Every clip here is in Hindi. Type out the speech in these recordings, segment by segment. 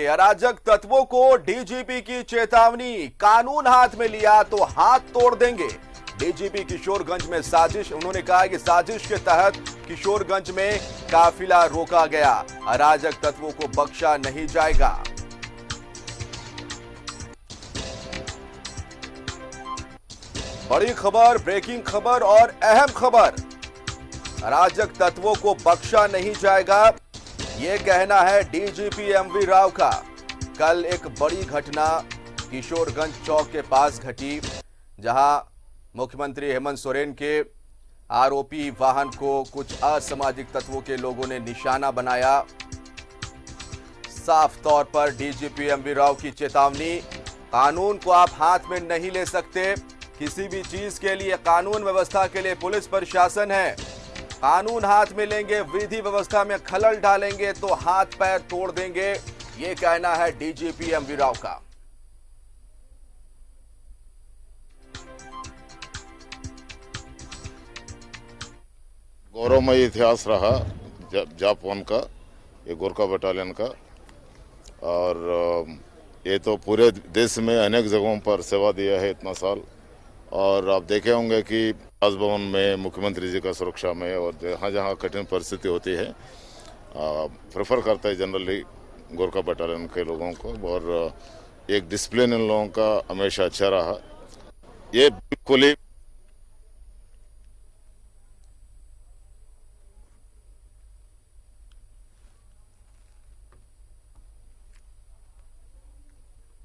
अराजक तत्वों को डीजीपी की चेतावनी, कानून हाथ में लिया तो हाथ तोड़ देंगे। डीजीपी किशोरगंज में साजिश, उन्होंने कहा कि साजिश के तहत किशोरगंज में काफिला रोका गया, अराजक तत्वों को बख्शा नहीं जाएगा। बड़ी खबर, ब्रेकिंग खबर और अहम खबर, अराजक तत्वों को बख्शा नहीं जाएगा, यह कहना है डीजीपी एमवी राव का। कल एक बड़ी घटना किशोरगंज चौक के पास घटी, जहां मुख्यमंत्री हेमंत सोरेन के आरोपी वाहन को कुछ असामाजिक तत्वों के लोगों ने निशाना बनाया। साफ तौर पर डीजीपी एमवी राव की चेतावनी, कानून को आप हाथ में नहीं ले सकते। किसी भी चीज के लिए, कानून व्यवस्था के लिए पुलिस प्रशासन है। कानून हाथ में लेंगे, विधि व्यवस्था में खलल डालेंगे तो हाथ पैर तोड़ देंगे, ये कहना है डीजीपी एमवी राव का। गौरवमयी इतिहास रहा जाप 1 का, ये गोरखा बटालियन का, और ये तो पूरे देश में अनेक जगहों पर सेवा दिया है इतना साल। और आप देखे होंगे कि राजभवन में, मुख्यमंत्री जी का सुरक्षा में, और जहाँ जहाँ कठिन परिस्थिति होती है प्रेफर करता है जनरली गोरखा बटालियन के लोगों को, और एक डिसिप्लिन इन लोगों का हमेशा अच्छा रहा। ये बिल्कुल ही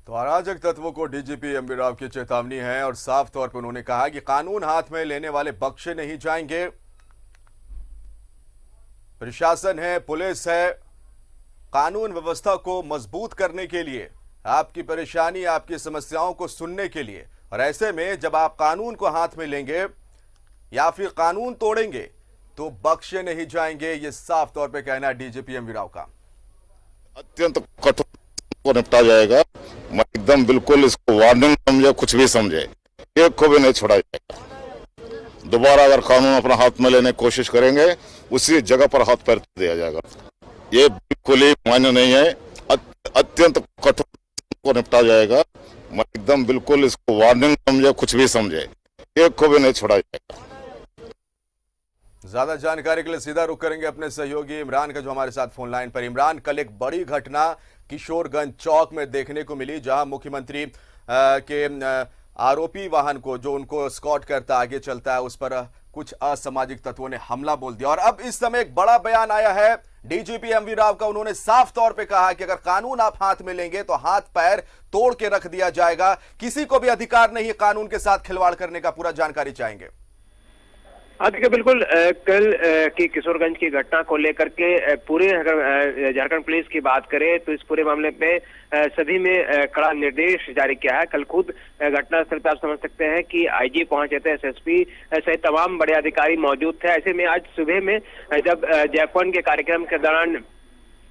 तो अराजक तत्वों को डीजीपी एमवी राव की चेतावनी है और साफ तौर पर उन्होंने कहा कि कानून हाथ में लेने वाले बख्शे नहीं जाएंगे। प्रशासन है, पुलिस है, कानून व्यवस्था को मजबूत करने के लिए, आपकी परेशानी, आपकी समस्याओं को सुनने के लिए, और ऐसे में जब आप कानून को हाथ में लेंगे या फिर कानून तोड़ेंगे तो बख्शे नहीं जाएंगे, ये साफ तौर पर कहना है डीजीपी एमवी राव का। अत्यंत कठोर को निपटा जाएगा। मैं एकदम बिल्कुल इसको वार्निंग समझे, कुछ भी समझे, एक को भी नहीं छोड़ा जाएगा। दोबारा अगर कानून अपना हाथ में लेने की कोशिश करेंगे, उसी जगह पर हाथ पैर दिया जाएगा। ये बिल्कुल ही मान्य नहीं है। अत्यंत कठोर को निपटा जाएगा। मैं एकदम बिल्कुल इसको वार्निंग समझे, कुछ भी समझे, एक को भी नहीं छोड़ा जाएगा। ज्यादा जानकारी के लिए सीधा रुख करेंगे अपने सहयोगी इमरान का, जो हमारे साथ फोन लाइन पर। इमरान, कल एक बड़ी घटना किशोरगंज चौक में देखने को मिली, जहां मुख्यमंत्री के आरोपी वाहन को, जो उनको स्कॉट करता आगे चलता है, उस पर कुछ असामाजिक तत्वों ने हमला बोल दिया। और अब इस समय एक बड़ा बयान आया है डीजीपी एमवी राव का। उन्होंने साफ तौर पे कहा कि अगर कानून आप हाथ में लेंगे तो हाथ पैर तोड़ के रख दिया जाएगा, किसी को भी अधिकार नहीं कानून के साथ खिलवाड़ करने का। पूरा जानकारी चाहेंगे। हाँ देखिए, बिल्कुल कल की किशोरगंज की घटना को लेकर के पूरे, अगर झारखंड पुलिस की बात करें तो इस पूरे मामले पे सभी में कड़ा निर्देश जारी किया है। कल खुद घटनास्थल पर आप समझ सकते हैं कि आईजी पहुंचे थे, एसएसपी सहित तमाम बड़े अधिकारी मौजूद थे। ऐसे में आज सुबह में जब जयपुर के कार्यक्रम के दौरान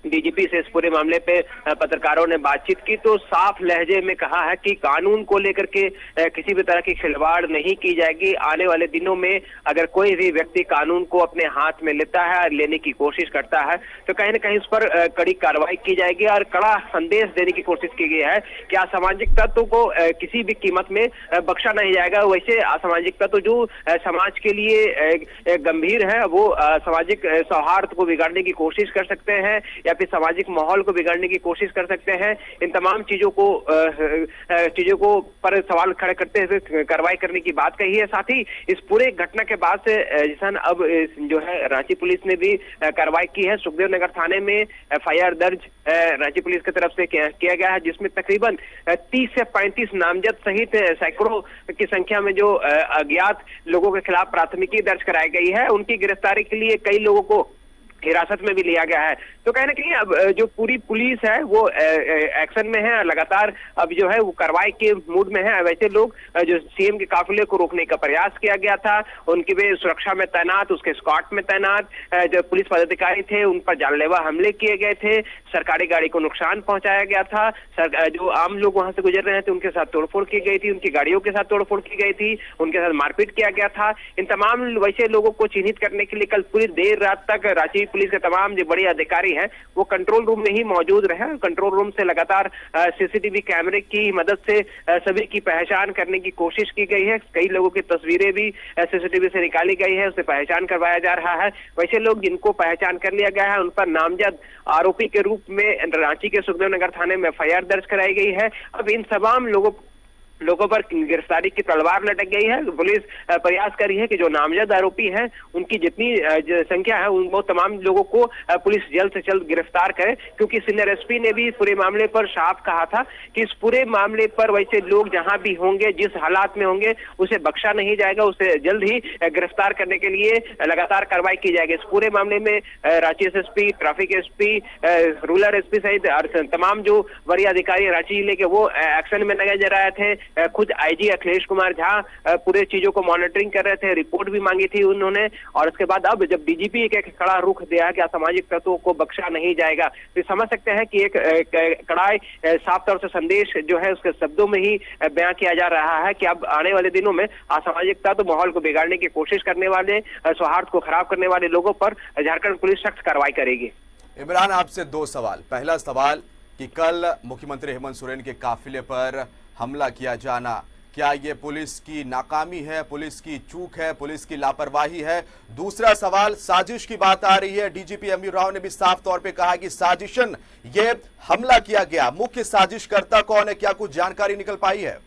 डीजीपी से इस पूरे मामले पे पत्रकारों ने बातचीत की, तो साफ लहजे में कहा है कि कानून को लेकर के किसी भी तरह की खिलवाड़ नहीं की जाएगी। आने वाले दिनों में अगर कोई भी व्यक्ति कानून को अपने हाथ में लेता है, लेने की कोशिश करता है, तो कहीं न कहीं उस पर कड़ी कार्रवाई की जाएगी। और कड़ा संदेश देने की कोशिश की गई है कि असामाजिक तत्व को किसी भी कीमत में बख्शा नहीं जाएगा। वैसे असामाजिक तत्व जो समाज के लिए गंभीर है, वो सामाजिक सौहार्द को बिगाड़ने की कोशिश कर सकते हैं या फिर सामाजिक माहौल को बिगाड़ने की कोशिश कर सकते हैं। इन तमाम चीजों को पर सवाल खड़े करते हुए कार्रवाई करने की बात कही है। साथ ही इस पूरे घटना के बाद से जिसान अब जो है रांची पुलिस ने भी कार्रवाई की है। सुखदेव नगर थाने में एफआईआर दर्ज रांची पुलिस की तरफ से किया गया है, जिसमें तकरीबन 30 से 35 नामजद सहित सैकड़ों की संख्या में जो अज्ञात लोगों के खिलाफ प्राथमिकी दर्ज कराई गई है। उनकी गिरफ्तारी के लिए कई लोगों को हिरासत में भी लिया गया है। तो कहीं ना कहीं अब जो पूरी पुलिस है वो एक्शन में है, लगातार अब जो है वो कार्रवाई के मूड में है। वैसे लोग जो सीएम के काफिले को रोकने का प्रयास किया गया था, उनकी भी सुरक्षा में तैनात, उसके स्क्वाड में तैनात जो पुलिस पदाधिकारी थे, उन पर जानलेवा हमले किए गए थे। सरकारी गाड़ी को नुकसान पहुंचाया गया था, जो आम लोग वहां से गुजर रहे थे उनके साथ तोड़फोड़ की गई थी, उनकी गाड़ियों के साथ तोड़फोड़ की गई थी, उनके साथ मारपीट किया गया था। इन तमाम वैसे लोगों को चिन्हित करने के लिए कल पूरी देर रात तक रांची पुलिस के तमाम जो बड़े अधिकारी हैं वो कंट्रोल रूम में ही मौजूद रहे। कंट्रोल रूम से लगातार सीसीटीवी कैमरे की मदद से सभी की पहचान करने की कोशिश की गई है। कई लोगों की तस्वीरें भी सीसीटीवी से निकाली गई है, उसे पहचान करवाया जा रहा है। वैसे लोग जिनको पहचान कर लिया गया है उन पर नामजद आरोपी के रूप में रांची के सुखदेव नगर थाने में एफआईआर दर्ज कराई गई है। अब इन तमाम लोगों पर गिरफ्तारी की तलवार लटक गई है। पुलिस प्रयास कर रही है कि जो नामजद आरोपी हैं उनकी जितनी संख्या है वो तमाम लोगों को पुलिस जल्द से जल्द गिरफ्तार करे, क्योंकि सीनियर एसपी ने भी इस पूरे मामले पर साफ कहा था कि इस पूरे मामले पर वैसे लोग जहां भी होंगे, जिस हालात में होंगे, उसे बख्शा नहीं जाएगा, उसे जल्द ही गिरफ्तार करने के लिए लगातार कार्रवाई की जाएगी। इस पूरे मामले में Ranchi SSP, traffic SP, rural SP सहित तमाम जो वरीय अधिकारी रांची जिले के वो एक्शन में नजर आए थे। खुद आईजी अखिलेश कुमार झा पूरे चीजों को मॉनिटरिंग कर रहे थे, रिपोर्ट भी मांगी थी उन्होंने। और उसके बाद अब जब डीजीपी एक कड़ा रुख दिया कि असामाजिक तत्वों को बख्शा नहीं जाएगा, तो समझ सकते हैं कि एक कड़ा साफ तौर से संदेश जो है उसके शब्दों में ही बयां किया जा रहा है कि अब आने वाले दिनों में असामाजिक तत्व माहौल को बिगाड़ने की कोशिश करने वाले, सौहार्द को खराब करने वाले लोगों पर झारखंड पुलिस सख्त कार्रवाई करेगी। इमरान, आपसे दो सवाल। पहला सवाल कि कल मुख्यमंत्री हेमंत सोरेन के काफिले पर हमला किया जाना, क्या ये पुलिस की नाकामी है, पुलिस की चूक है, पुलिस की लापरवाही है? दूसरा सवाल, साजिश की बात आ रही है। डीजीपी अमीर राव ने भी साफ तौर पे कहा कि साजिशन ये हमला किया गया, मुख्य साजिशकर्ता कौन है, क्या कुछ जानकारी निकल पाई है?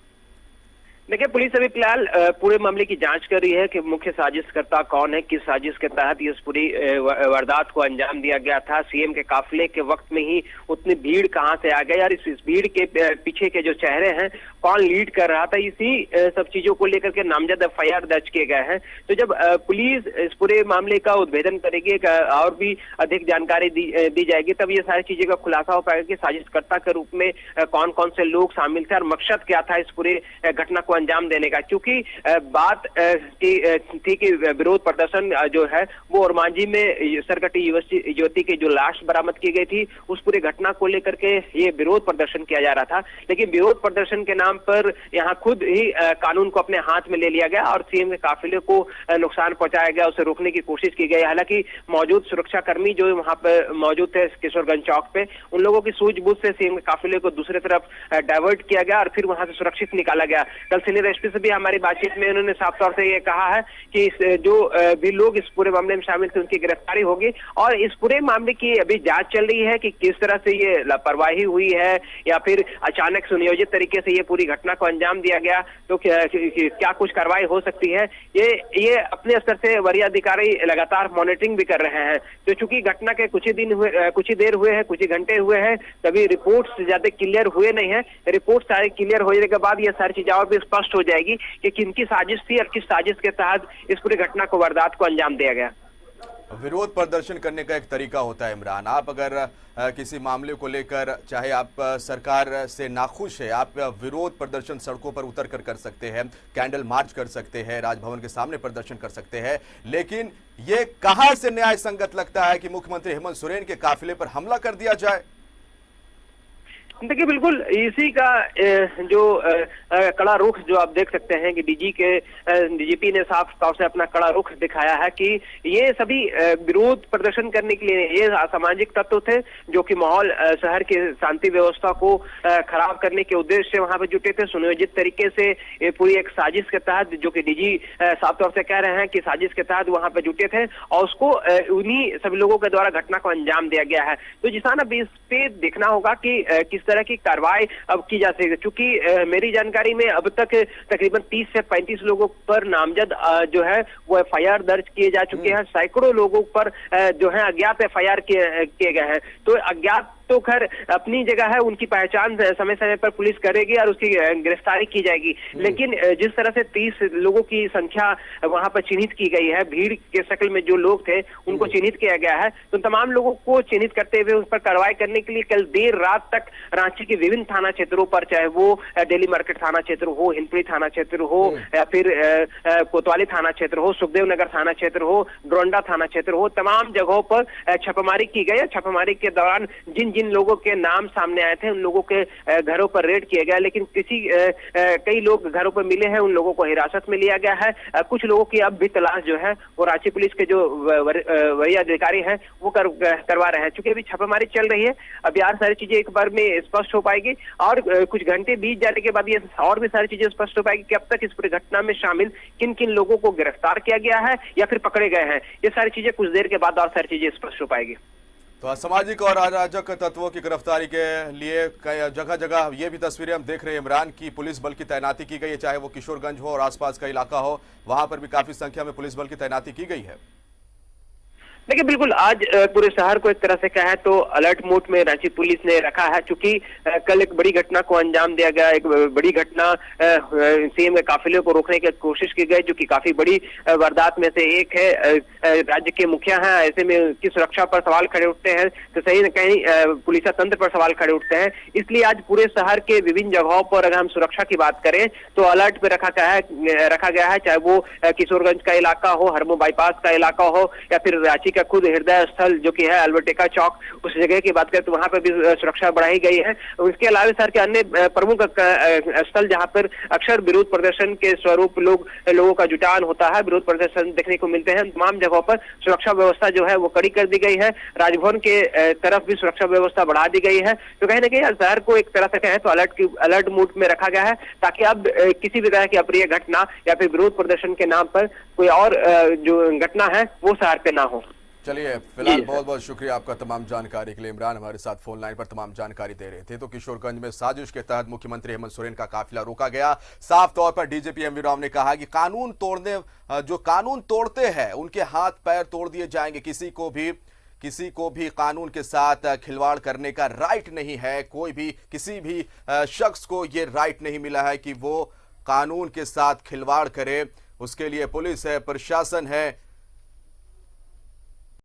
देखिए, पुलिस अभी फिलहाल पूरे मामले की जांच कर रही है कि मुख्य साजिशकर्ता कौन है, किस साजिश के तहत इस पूरी वारदात को अंजाम दिया गया था। सीएम के काफिले के वक्त में ही उतनी भीड़ कहां से आ गई और इस भीड़ के पीछे के जो चेहरे हैं, कौन लीड कर रहा था, इसी सब चीजों को लेकर के नामजद एफआईआर दर्ज किए गए हैं। तो जब पुलिस इस पूरे मामले का उद्भेदन करेगी और भी अधिक जानकारी दी जाएगी, तब ये सारी चीजें का खुलासा हो पाएगा कि साजिशकर्ता के रूप में कौन कौन से लोग शामिल थे और मकसद क्या था इस पूरे घटना को अंजाम देने का। क्योंकि बात थी कि विरोध प्रदर्शन जो है वो ओरमांझी में सरकटी युवती की जो लाश बरामद की गई थी, उस पूरे घटना को लेकर के ये विरोध प्रदर्शन किया जा रहा था। लेकिन विरोध प्रदर्शन के नाम पर यहाँ खुद ही कानून को अपने हाथ में ले लिया गया और सीएम के काफिले को नुकसान पहुंचाया गया, उसे रोकने की कोशिश की गई। हालांकि मौजूद सुरक्षाकर्मी जो वहां पर मौजूद थे किशोरगंज चौक पे, उन लोगों की सूझबूझ से सीएम के काफिले को दूसरी तरफ डाइवर्ट किया गया और फिर वहां से सुरक्षित निकाला गया। कल सीनियर एसपी से भी हमारी बातचीत में उन्होंने साफ तौर से ये कहा है कि जो भी लोग इस पूरे मामले में शामिल थे उनकी गिरफ्तारी होगी और इस पूरे मामले की अभी जांच चल रही है कि किस तरह से ये लापरवाही हुई है या फिर अचानक सुनियोजित तरीके से ये पूरी घटना को अंजाम दिया गया, तो क्या कुछ कार्रवाई हो सकती है। ये अपने स्तर से वरीय अधिकारी लगातार मॉनिटरिंग भी कर रहे हैं। तो चूंकि घटना के कुछ ही देर हुए हैं, कुछ ही घंटे हुए हैं, तभी रिपोर्ट्स ज्यादा क्लियर हुए नहीं है। रिपोर्ट सारे क्लियर होने के बाद ये सारी चीजें और भी स्पष्ट हो जाएगी कि किनकी साजिश थी और किस साजिश के तहत इस पूरी घटना को, वारदात को अंजाम दिया गया। विरोध प्रदर्शन करने का एक तरीका होता है इमरान। आप अगर किसी मामले को लेकर, चाहे आप सरकार से नाखुश है, आप विरोध प्रदर्शन सड़कों पर उतर कर सकते हैं, कैंडल मार्च कर सकते हैं, राजभवन के सामने प्रदर्शन कर सकते हैं, लेकिन ये कहां से न्याय संगत लगता है कि मुख्यमंत्री हेमंत सोरेन के काफिले पर हमला कर दिया जाए? देखिए, बिल्कुल इसी का जो कड़ा रुख जो आप देख सकते हैं कि डीजीपी ने साफ तौर से अपना कड़ा रुख दिखाया है कि ये सभी विरोध प्रदर्शन करने के लिए ये असामाजिक तत्व थे जो कि माहौल, शहर की शांति व्यवस्था को खराब करने के उद्देश्य से वहां पर जुटे थे। सुनियोजित तरीके से ये पूरी एक साजिश के तहत, जो कि डीजी साफ तौर से कह रहे हैं कि साजिश के तहत वहां पर जुटे थे और उसको उन्हीं सभी लोगों के द्वारा घटना को अंजाम दिया गया है। तो जिसान अब इस पे देखना होगा कि किस तरह की कार्रवाई अब की जा सकेगी। क्योंकि मेरी जानकारी में अब तक तकरीबन 30 से 35 लोगों पर नामजद जो है वो एफआईआर दर्ज किए जा चुके हैं। सैकड़ों लोगों पर जो है अज्ञात एफआईआर किए गए हैं। तो अज्ञात तो खैर अपनी जगह है, उनकी पहचान समय समय पर पुलिस करेगी और उसकी गिरफ्तारी की जाएगी। लेकिन जिस तरह से 30 लोगों की संख्या वहां पर चिन्हित की गई है, भीड़ के शक्ल में जो लोग थे उनको चिन्हित किया गया है, तो तमाम लोगों को चिन्हित करते हुए उस पर कार्रवाई करने के लिए कल देर रात तक रांची के विभिन्न थाना क्षेत्रों पर, चाहे वो डेली मार्केट थाना क्षेत्र हो, हिंदपीढ़ी थाना क्षेत्र हो या फिर कोतवाली थाना क्षेत्र हो, सुखदेव नगर थाना क्षेत्र हो, डोरंडा थाना क्षेत्र हो, तमाम जगहों पर छापेमारी की गई है। छापेमारी के दौरान जिन जिन लोगों के नाम सामने आए थे उन लोगों के घरों पर रेड किया गया, लेकिन कई लोग घरों पर मिले हैं, उन लोगों को हिरासत में लिया गया है। कुछ लोगों की अब भी तलाश जो है वो रांची पुलिस के जो वरीय अधिकारी हैं वो करवा रहे हैं। चूंकि अभी छापेमारी चल रही है, अब यार सारी चीजें एक बार में स्पष्ट हो पाएगी और कुछ घंटे बीत जाने के बाद ये और भी सारी चीजें स्पष्ट हो पाएगी कि अब तक इस पूरी घटना में शामिल किन किन लोगों को गिरफ्तार किया गया है या फिर पकड़े गए हैं। ये सारी चीजें कुछ देर के बाद और सारी चीजें स्पष्ट हो पाएगी। तो असामाजिक और अराजक तत्वों की गिरफ्तारी के लिए जगह जगह ये भी तस्वीरें हम देख रहे हैं इमरान की पुलिस बल की तैनाती की गई है, चाहे वो किशोरगंज हो और आसपास का इलाका हो, वहां पर भी काफी संख्या में पुलिस बल की तैनाती की गई है। देखिए बिल्कुल आज पूरे शहर को एक तरह से कहा है तो अलर्ट मोड में रांची पुलिस ने रखा है, क्योंकि कल एक बड़ी घटना को अंजाम दिया गया। एक बड़ी घटना सीएम के काफिले को रोकने की कोशिश की गई, जो कि काफी बड़ी वारदात में से एक है। राज्य के मुखिया हैं, ऐसे में उनकी सुरक्षा पर सवाल खड़े उठते हैं, तो सही न कहीं पुलिस तंत्र पर सवाल खड़े उठते हैं। इसलिए आज पूरे शहर के विभिन्न जगहों पर अगर हम सुरक्षा की बात करें तो अलर्ट पे रखा गया है, चाहे वो किशोरगंज का इलाका हो, हरमो बाईपास का इलाका हो या फिर रांची का खुद हृदय स्थल जो कि है अल्बर्टेका चौक, उस जगह की बात करें तो वहां पर भी सुरक्षा बढ़ाई गई है। उसके अलावा शहर के अन्य प्रमुख स्थल जहां पर अक्सर विरोध प्रदर्शन के स्वरूप लोगों का जुटान होता है, विरोध प्रदर्शन देखने को मिलते हैं, तमाम जगहों पर सुरक्षा व्यवस्था जो है वो कड़ी कर दी गई है। राजभवन के तरफ भी सुरक्षा व्यवस्था बढ़ा दी गई है। तो कहीं ना कहीं शहर को एक तरह से कहें तो अलर्ट मोड में रखा गया है, ताकि अब किसी भी तरह की अप्रिय घटना या फिर विरोध प्रदर्शन के नाम पर कोई और जो घटना है वो शहर पे ना हो। चलिए फिलहाल बहुत बहुत शुक्रिया आपका तमाम जानकारी के लिए। इमरान हमारे साथ फोन लाइन पर तमाम जानकारी दे रहे थे। तो किशोरगंज में साजिश के तहत मुख्यमंत्री हेमंत सोरेन का काफिला रोका गया। साफ तौर पर डीजीपी एमवी राव ने कहा कि जो कानून तोड़ते हैं उनके हाथ पैर तोड़ दिए जाएंगे। किसी को भी कानून के साथ खिलवाड़ करने का राइट नहीं है। किसी भी शख्स को ये राइट नहीं मिला है कि वो कानून के साथ खिलवाड़ करे। उसके लिए पुलिस है, प्रशासन है,